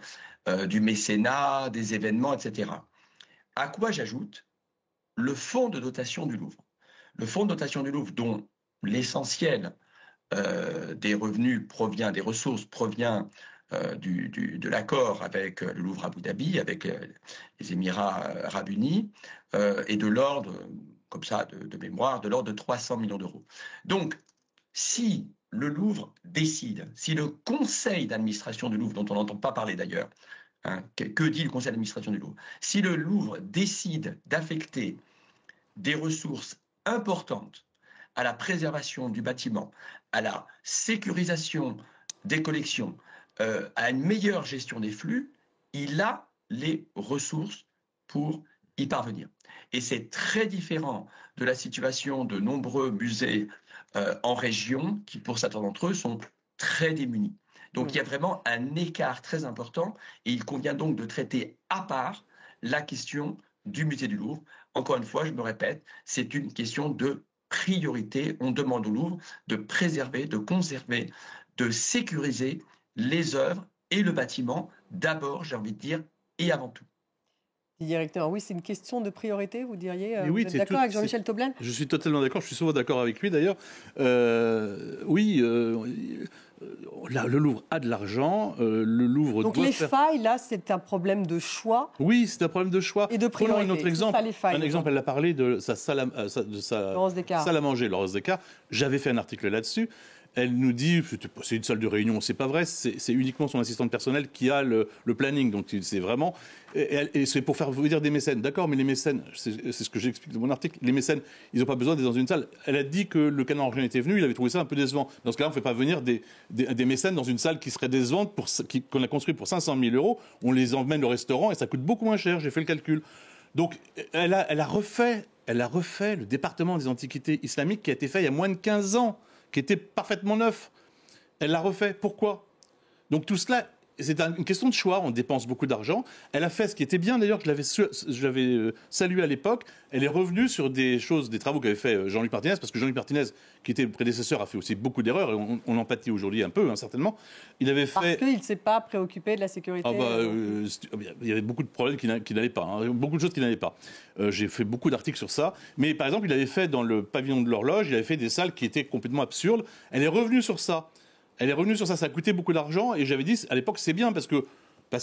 du mécénat, des événements, etc. À quoi j'ajoute le fonds de dotation du Louvre. Le fonds de dotation du Louvre, dont l'essentiel des revenus provient, des ressources provient de l'accord avec le Louvre Abu Dhabi, avec les Émirats arabes unis, et de l'ordre, comme ça, de mémoire, de l'ordre de 300 millions d'euros. Donc, si le Louvre décide, si le conseil d'administration du Louvre, dont on n'entend pas parler d'ailleurs, que dit le conseil d'administration du Louvre? Si le Louvre décide d'affecter des ressources importantes à la préservation du bâtiment, à la sécurisation des collections, à une meilleure gestion des flux, il a les ressources pour y parvenir. Et c'est très différent de la situation de nombreux musées en région qui, pour certains d'entre eux, sont très démunis. Donc il y a vraiment un écart très important et il convient donc de traiter à part la question du musée du Louvre. Encore une fois, je me répète, c'est une question de priorité. On demande au Louvre de préserver, de conserver, de sécuriser les œuvres et le bâtiment, d'abord, j'ai envie de dire, et avant tout. Directeur, oui, c'est une question de priorité, vous diriez. Oui, vous êtes d'accord avec Jean-Michel Tobelem? Je suis totalement d'accord, je suis souvent d'accord avec lui d'ailleurs. Le Louvre a de l'argent, le Louvre donc les failles, là, c'est un problème de choix. Oui, c'est un problème de choix. Et de priorité. Prenons un autre exemple. Un exemple, elle a parlé de sa salle à manger, Laurence Descartes. J'avais fait un article là-dessus. Elle nous dit, c'est une salle de réunion, c'est pas vrai, c'est uniquement son assistante personnelle qui a le planning, donc c'est vraiment... Et c'est pour faire venir des mécènes. D'accord, mais les mécènes, c'est ce que j'explique dans mon article, les mécènes, ils n'ont pas besoin d'être dans une salle. Elle a dit que le Canard Enchaîné était venu, il avait trouvé ça un peu décevant. Dans ce cas-là, on ne fait pas venir des mécènes dans une salle qui serait décevante, qu'on a construite pour 500 000 €. On les emmène au restaurant et ça coûte beaucoup moins cher, j'ai fait le calcul. Donc, elle a refait le département des antiquités islamiques qui a été fait il y a moins de 15 ans, qui était parfaitement neuf. Elle l'a refait. Pourquoi ? Donc tout cela, c'est une question de choix. On dépense beaucoup d'argent. Elle a fait ce qui était bien, d'ailleurs, que je l'avais salué à l'époque. Elle est revenue sur des travaux qu'avait fait Jean-Luc Martinez, parce que Jean-Luc Martinez, qui était le prédécesseur, a fait aussi beaucoup d'erreurs, et on en pâtit aujourd'hui un peu, certainement. Il avait fait... Parce qu'il ne s'est pas préoccupé de la sécurité. Il y avait beaucoup de problèmes qui n'allaient pas, beaucoup de choses qui n'allaient pas. J'ai fait beaucoup d'articles sur ça. Mais par exemple, il avait fait dans le pavillon de l'horloge, il avait fait des salles qui étaient complètement absurdes. Elle est revenue sur ça. Ça a coûté beaucoup d'argent, et j'avais dit, à l'époque, c'est bien, parce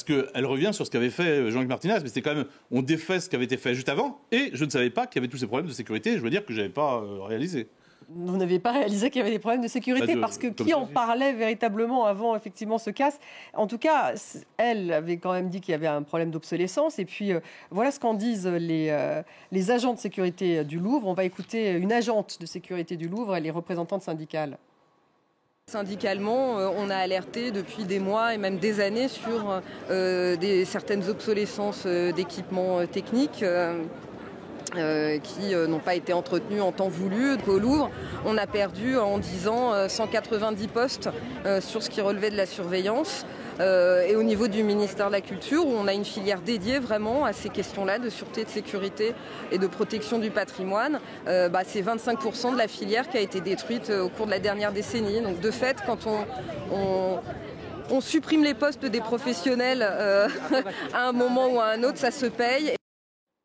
qu'elle revient sur ce qu'avait fait Jean-Luc Martinez, mais c'était quand même, on défait ce qui avait été fait juste avant, et je ne savais pas qu'il y avait tous ces problèmes de sécurité, je veux dire que je n'avais pas réalisé. Vous n'aviez pas réalisé qu'il y avait des problèmes de sécurité, parce que qui en parlait véritablement avant, effectivement, ce casse. En tout cas, elle avait quand même dit qu'il y avait un problème d'obsolescence, et puis voilà ce qu'en disent les agents de sécurité du Louvre. On va écouter une agente de sécurité du Louvre, elle est représentante syndicale. Syndicalement, on a alerté depuis des mois et même des années sur certaines obsolescences d'équipements techniques qui n'ont pas été entretenus en temps voulu. Au Louvre, on a perdu en 10 ans 190 postes sur ce qui relevait de la surveillance. Et au niveau du ministère de la Culture, où on a une filière dédiée vraiment à ces questions-là de sûreté, de sécurité et de protection du patrimoine, c'est 25% de la filière qui a été détruite au cours de la dernière décennie. Donc de fait, quand on supprime les postes des professionnels à un moment ou à un autre, ça se paye.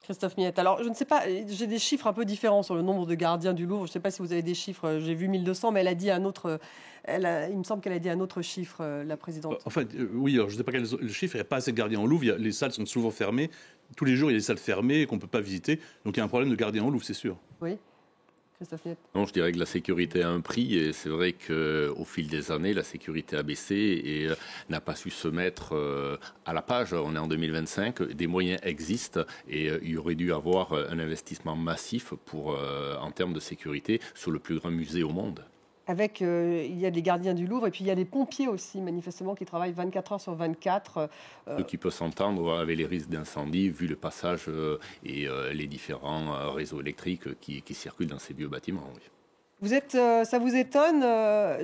Christophe Miette. Alors, je ne sais pas, j'ai des chiffres un peu différents sur le nombre de gardiens du Louvre. Je ne sais pas si vous avez des chiffres. J'ai vu 1200, mais elle a dit un autre. Il me semble qu'elle a dit un autre chiffre, la présidente. En fait, oui, alors je ne sais pas quel est le chiffre. Il n'y a pas assez de gardiens au Louvre. Les salles sont souvent fermées. Tous les jours, il y a des salles fermées qu'on ne peut pas visiter. Donc, il y a un problème de gardiens au Louvre, c'est sûr. Oui. Christophe Miette. Non, je dirais que la sécurité a un prix, et c'est vrai qu'au fil des années, la sécurité a baissé et n'a pas su se mettre à la page. On est en 2025, des moyens existent, et il y aurait dû avoir un investissement massif en termes de sécurité sur le plus grand musée au monde. Avec, il y a des gardiens du Louvre, et puis il y a des pompiers aussi, manifestement, qui travaillent 24 heures sur 24. Ce qui peut s'entendre avec les risques d'incendie, vu le passage et les différents réseaux électriques qui circulent dans ces vieux bâtiments. Oui. Ça vous étonne,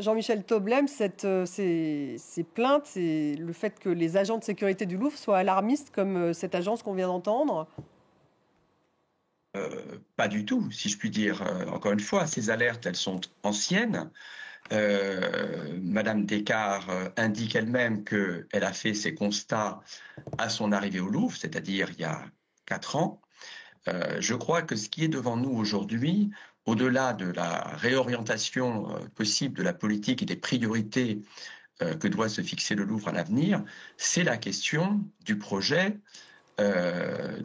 Jean-Michel Toblem, ces plaintes, le fait que les agents de sécurité du Louvre soient alarmistes, comme cette agence qu'on vient d'entendre ? Pas du tout, si je puis dire. Encore une fois, ces alertes, elles sont anciennes. Madame Descartes indique elle-même qu'elle a fait ses constats à son arrivée au Louvre, c'est-à-dire il y a 4 ans. Je crois que ce qui est devant nous aujourd'hui, au-delà de la réorientation possible de la politique et des priorités que doit se fixer le Louvre à l'avenir, c'est la question du projet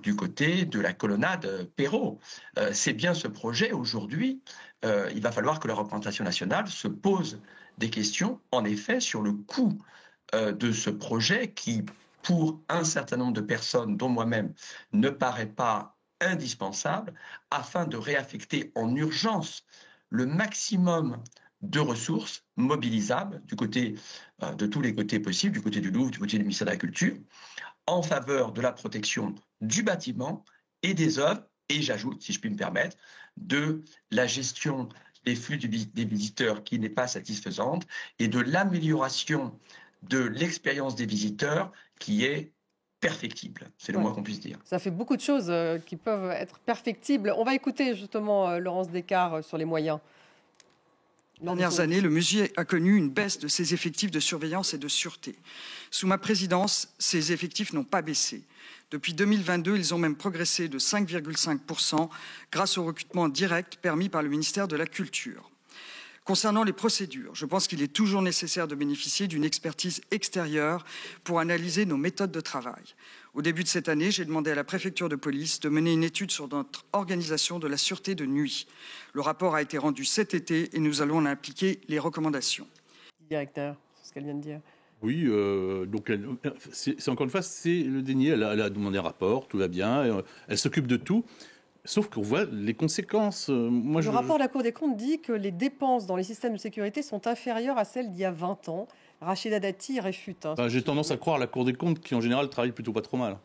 du côté de la colonnade Perrault. C'est bien ce projet aujourd'hui. Il va falloir que la représentation nationale se pose des questions, en effet, sur le coût de ce projet qui, pour un certain nombre de personnes, dont moi-même, ne paraît pas indispensable, afin de réaffecter en urgence le maximum de ressources mobilisables du côté de tous les côtés possibles, du côté du Louvre, du côté du ministère de la Culture, en faveur de la protection du bâtiment et des œuvres, et j'ajoute, si je puis me permettre, de la gestion des flux des visiteurs qui n'est pas satisfaisante et de l'amélioration de l'expérience des visiteurs qui est perfectible. C'est le moins qu'on puisse dire. Ça fait beaucoup de choses qui peuvent être perfectibles. On va écouter justement Laurence Descartes sur les moyens. Ces dernières années, le musée a connu une baisse de ses effectifs de surveillance et de sûreté. Sous ma présidence, ces effectifs n'ont pas baissé. Depuis 2022, ils ont même progressé de 5,5% grâce au recrutement direct permis par le ministère de la Culture. Concernant les procédures, je pense qu'il est toujours nécessaire de bénéficier d'une expertise extérieure pour analyser nos méthodes de travail. Au début de cette année, j'ai demandé à la préfecture de police de mener une étude sur notre organisation de la sûreté de nuit. Le rapport a été rendu cet été et nous allons en appliquer les recommandations. directeur, c'est ce qu'elle vient de dire. Oui, donc c'est encore une fois, c'est le déni. Elle a demandé un rapport, tout va bien, elle s'occupe de tout. Sauf qu'on voit les conséquences. Le rapport de la Cour des comptes dit que les dépenses dans les systèmes de sécurité sont inférieures à celles d'il y a 20 ans. Rachida Dati réfute. J'ai tendance à croire la Cour des comptes qui, en général, travaille plutôt pas trop mal.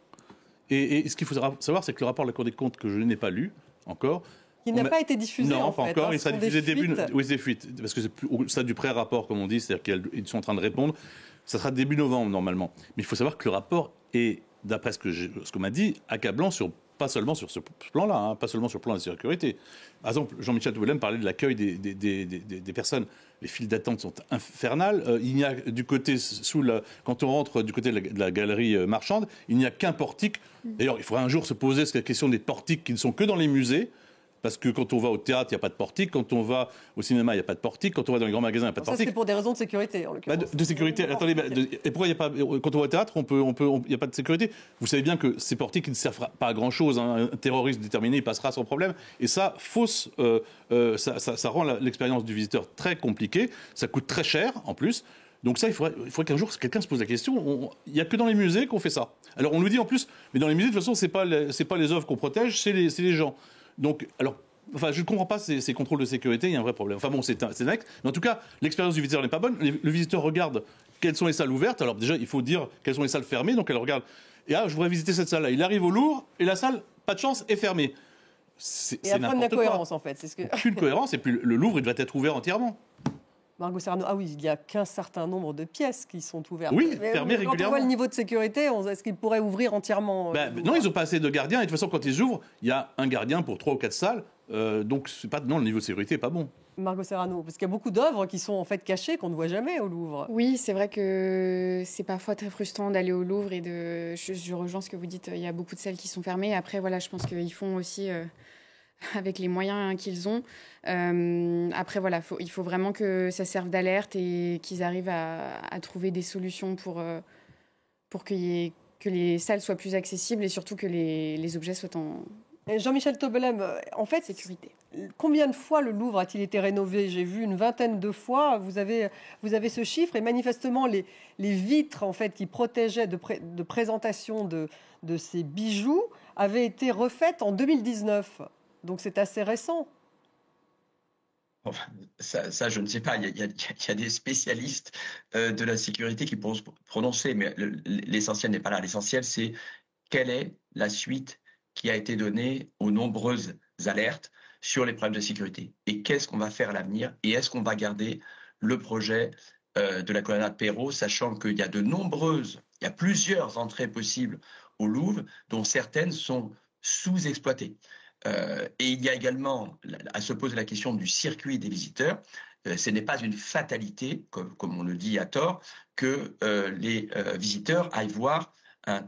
Et ce qu'il faut savoir, c'est que le rapport de la Cour des comptes, que je n'ai pas lu encore... Il n'a pas été diffusé, non, en pas fait. encore. Il sera diffusé début... Oui, c'est des fuites. Parce que c'est au stade du pré-rapport, comme on dit, c'est-à-dire qu'ils sont en train de répondre. Ça sera début novembre, normalement. Mais il faut savoir que le rapport est, d'après ce qu'on m'a dit, accablant pas seulement sur ce plan-là, pas seulement sur le plan de la sécurité. Par exemple, Jean-Michel Toubelem parlait de l'accueil des personnes. Les files d'attente sont infernales. Il n'y a du côté, quand on rentre du côté de la galerie marchande, il n'y a qu'un portique. D'ailleurs, il faudra un jour se poser la question des portiques qui ne sont que dans les musées. Parce que quand on va au théâtre, il n'y a pas de portique. Quand on va au cinéma, il n'y a pas de portique. Quand on va dans les grands magasins, il n'y a pas de portique. Ça, c'est pour des raisons de sécurité, en l'occurrence. De sécurité. Attendez, et pourquoi il n'y a pas... Quand on va au théâtre, il n'y a pas de sécurité. Vous savez bien que ces portiques, ils ne servent pas à grand-chose. Un terroriste déterminé, il passera sans problème. Et ça fausse... ça rend l'expérience du visiteur très compliquée. Ça coûte très cher, en plus. Donc ça, il faudrait qu'un jour, quelqu'un se pose la question. Il n'y a que dans les musées qu'on fait ça. Alors, on nous dit en plus... Mais dans les musées, de toute façon, ce n'est pas les œuvres qu'on protège, c'est les gens. Donc, je ne comprends pas ces contrôles de sécurité, il y a un vrai problème. Enfin bon, c'est next. Mais en tout cas, l'expérience du visiteur n'est pas bonne. Le visiteur regarde quelles sont les salles ouvertes. Alors déjà, il faut dire quelles sont les salles fermées. Donc elle regarde. Et je voudrais visiter cette salle-là. Il arrive au Louvre et la salle, pas de chance, est fermée. C'est n'importe quoi. De la cohérence, en fait. Aucune cohérence. Et puis le Louvre, il doit être ouvert entièrement. Margot Serrano, oui, il n'y a qu'un certain nombre de pièces qui sont ouvertes. Oui, fermées régulièrement. Quand on voit le niveau de sécurité, est-ce qu'ils pourraient ouvrir entièrement non, ils n'ont pas assez de gardiens. Et de toute façon, quand ils ouvrent, il y a un gardien pour 3 ou 4 salles. Donc, le niveau de sécurité n'est pas bon. Margot Serrano, parce qu'il y a beaucoup d'œuvres qui sont en fait cachées, qu'on ne voit jamais au Louvre. Oui, c'est vrai que c'est parfois très frustrant d'aller au Louvre et je rejoins ce que vous dites, il y a beaucoup de salles qui sont fermées. Après, voilà, je pense qu'ils font aussi... avec les moyens qu'ils ont. Après, voilà, il faut vraiment que ça serve d'alerte et qu'ils arrivent à trouver des solutions pour que les salles soient plus accessibles et surtout que les objets soient en... Jean-Michel Toubelem, en fait, sécurité. Combien de fois le Louvre a-t-il été rénové? J'ai vu une vingtaine de fois. Vous avez ce chiffre et manifestement les vitres en fait qui protégeaient de présentation de ces bijoux avaient été refaites en 2019. Donc c'est assez récent. Ça, je ne sais pas. Il y a des spécialistes de la sécurité qui pourront se prononcer, mais l'essentiel n'est pas là. L'essentiel, c'est quelle est la suite qui a été donnée aux nombreuses alertes sur les problèmes de sécurité. Et qu'est-ce qu'on va faire à l'avenir? Et est-ce qu'on va garder le projet de la colonnade Perrault, sachant qu'il y a plusieurs entrées possibles au Louvre, dont certaines sont sous-exploitées. Et il y a également à se poser la question du circuit des visiteurs. Ce n'est pas une fatalité, comme on le dit à tort, que les visiteurs aillent voir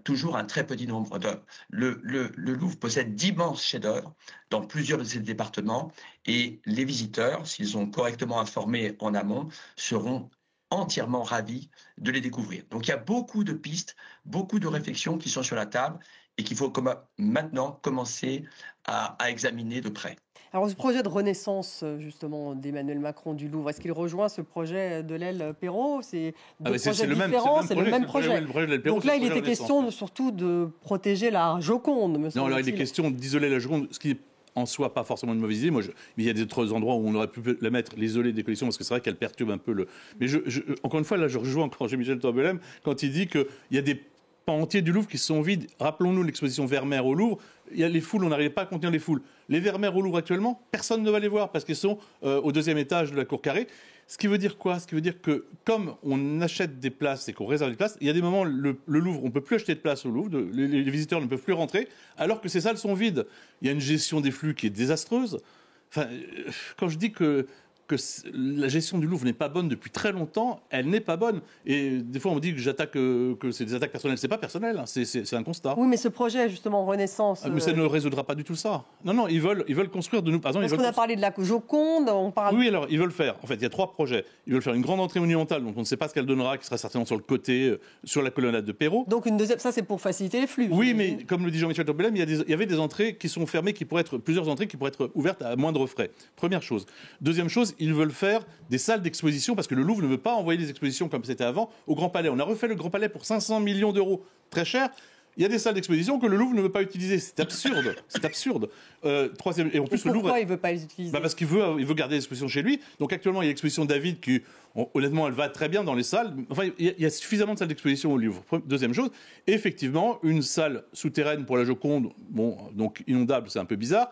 toujours un très petit nombre d'œuvres. Le Louvre possède d'immenses chefs-d'œuvre dans plusieurs de ses départements et les visiteurs, s'ils sont correctement informés en amont, seront entièrement ravis de les découvrir. Donc il y a beaucoup de pistes, beaucoup de réflexions qui sont sur la table et qu'il faut maintenant commencer à examiner de près. Alors ce projet de renaissance justement d'Emmanuel Macron du Louvre, est-ce qu'il rejoint ce projet de l'aile Perrault? C'est deux projets différents, c'est le même projet. Donc là, il était question surtout de protéger la Joconde, me semble-t-il. Non, alors il est question d'isoler la Joconde, ce qui est en soi pas forcément une mauvaise idée. Mais il y a d'autres endroits où on aurait pu la mettre, l'isoler des collections, parce que c'est vrai qu'elle perturbe un peu le... Mais encore une fois, là, je rejoins encore Jean-Michel Toubelem quand il dit qu'il y a des pans entiers du Louvre qui sont vides. Rappelons-nous l'exposition Vermeer au Louvre. Il y a les foules, on n'arrive pas à contenir les foules. Les Vermeer au Louvre actuellement, personne ne va les voir parce qu'ils sont au 2e étage de la cour carrée. Ce qui veut dire quoi? Ce qui veut dire que comme on achète des places et qu'on réserve des places, il y a des moments, le Louvre, on ne peut plus acheter de place au Louvre, les visiteurs ne peuvent plus rentrer, alors que ces salles sont vides. Il y a une gestion des flux qui est désastreuse. Enfin, quand je dis que la gestion du Louvre n'est pas bonne depuis très longtemps, elle n'est pas bonne. Et des fois, on me dit que j'attaque, que c'est des attaques personnelles. C'est pas personnel, hein, c'est un constat. Oui, mais ce projet, justement, Renaissance... Mais ça ne résoudra pas du tout ça. Non, ils veulent construire de nous... Par exemple, parce qu'on a parlé de la Joconde, on parle... Oui, alors, ils veulent faire... En fait, il y a 3 projets. Ils veulent faire une grande entrée monumentale, donc on ne sait pas ce qu'elle donnera, qui sera certainement sur le côté, sur la colonnade de Perrault. Donc une deuxième... Ça, c'est pour faciliter les flux. Oui, mais comme le dit Jean-Michel Toubelem, il y avait des entrées qui sont fermées, plusieurs entrées qui pourraient être ouvertes à moindre frais. Première chose. Deuxième chose, ils veulent faire des salles d'exposition parce que le Louvre ne veut pas envoyer des expositions comme c'était avant au Grand Palais. On a refait le Grand Palais pour 500 millions d'euros, très cher. Il y a des salles d'exposition que le Louvre ne veut pas utiliser. C'est absurde. C'est absurde. Troisième, et en plus, pourquoi il ne veut pas les utiliser? Parce qu'il veut garder l'exposition chez lui. Donc actuellement, il y a l'exposition David qui, honnêtement, elle va très bien dans les salles. Enfin, il y a suffisamment de salles d'exposition au Louvre. Deuxième chose, effectivement, une salle souterraine pour la Joconde, bon, donc inondable, c'est un peu bizarre.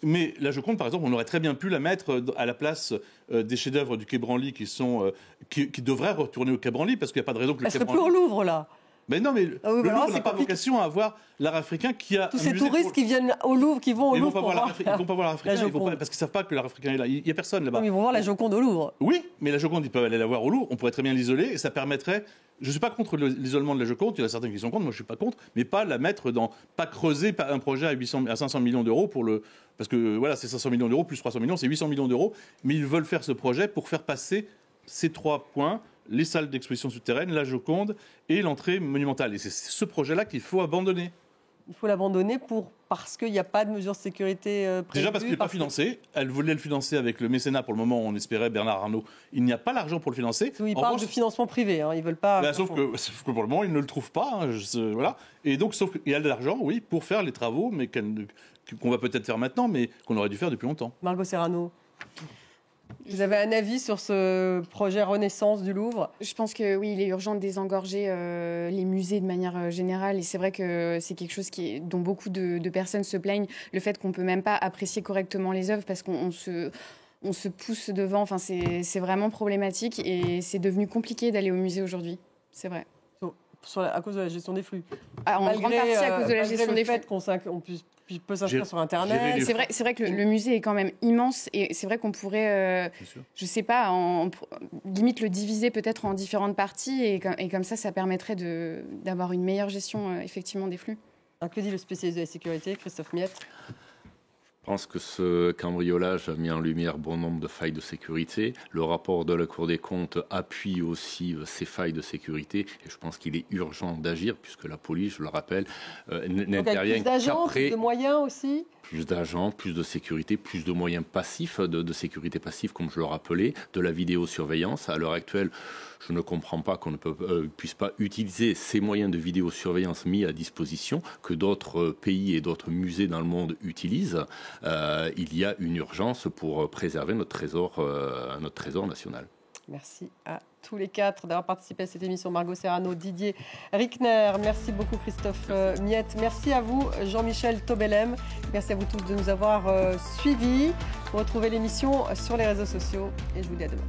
Mais la Joconde, par exemple, on aurait très bien pu la mettre à la place des chefs-d'œuvre du Quai Branly qui devraient retourner au Quai Branly parce qu'il n'y a pas de raison que le Quai Branly... Est-ce que plus au Louvre, là? Mais non, mais le Louvre n'a pas vocation à avoir l'art africain qui a... Tous ces touristes qui viennent au Louvre, qui vont au Louvre pour voir... Ils ne vont pas voir l'art africain, parce qu'ils ne savent pas que l'art africain est là. Il n'y a personne là-bas. Ils vont voir la Joconde au Louvre. Oui, mais la Joconde, ils peuvent aller la voir au Louvre. On pourrait très bien l'isoler et ça permettrait... Je ne suis pas contre l'isolement de la Joconde, il y en a certains qui sont contre, moi je ne suis pas contre, mais pas la mettre dans... Pas creuser un projet à 500 millions d'euros pour le... Parce que voilà, c'est 500 millions d'euros plus 300 millions, c'est 800 millions d'euros. Mais ils veulent faire ce projet pour faire passer ces 3 points, les salles d'exposition souterraines, la Joconde et l'entrée monumentale. Et c'est ce projet-là qu'il faut abandonner. Il faut l'abandonner parce qu'il n'y a pas de mesures de sécurité prévues. Déjà parce qu'il n'est pas financé. Elle voulait le financer avec le mécénat pour le moment, on espérait, Bernard Arnault. Il n'y a pas l'argent pour le financer. Ils parlent de financement privé, hein. Ils ne veulent pas... Sauf que pour le moment, ils ne le trouvent pas. Hein, voilà. Et donc, sauf qu'il y a de l'argent, oui, pour faire les travaux, mais qu'on va peut-être faire maintenant, mais qu'on aurait dû faire depuis longtemps. Margot Serrano, vous avez un avis sur ce projet Renaissance du Louvre? Je pense que oui, il est urgent de désengorger les musées de manière générale. Et c'est vrai que c'est quelque chose dont beaucoup de personnes se plaignent, le fait qu'on ne peut même pas apprécier correctement les œuvres parce qu'on se pousse devant. Enfin, c'est vraiment problématique et c'est devenu compliqué d'aller au musée aujourd'hui. C'est vrai. À cause de la gestion des flux. En grande partie à cause de la gestion des flux. Qu'on peut s'inscrire sur Internet. C'est vrai que le musée est quand même immense et c'est vrai qu'on pourrait, je ne sais pas, limite le diviser peut-être en différentes parties et comme ça permettrait d'avoir une meilleure gestion effectivement des flux. Que dit le spécialiste de la sécurité, Christophe Miette? Je pense que ce cambriolage a mis en lumière bon nombre de failles de sécurité. Le rapport de la Cour des comptes appuie aussi ces failles de sécurité et je pense qu'il est urgent d'agir puisque la police, je le rappelle, n'intervient qu'après. Plus de moyens aussi? Plus d'agents, plus de sécurité, plus de moyens passifs, de sécurité passive, comme je le rappelais, de la vidéosurveillance. À l'heure actuelle, je ne comprends pas qu'on ne puisse pas utiliser ces moyens de vidéosurveillance mis à disposition que d'autres pays et d'autres musées dans le monde utilisent. Il y a une urgence pour préserver notre trésor national. Merci à tous les 4 d'avoir participé à cette émission. Margot Serrano, Didier Rickner, merci beaucoup Christophe Miette, merci à vous Jean-Michel Tobelem, merci à vous tous de nous avoir suivis. Vous retrouvez l'émission sur les réseaux sociaux et je vous dis à demain.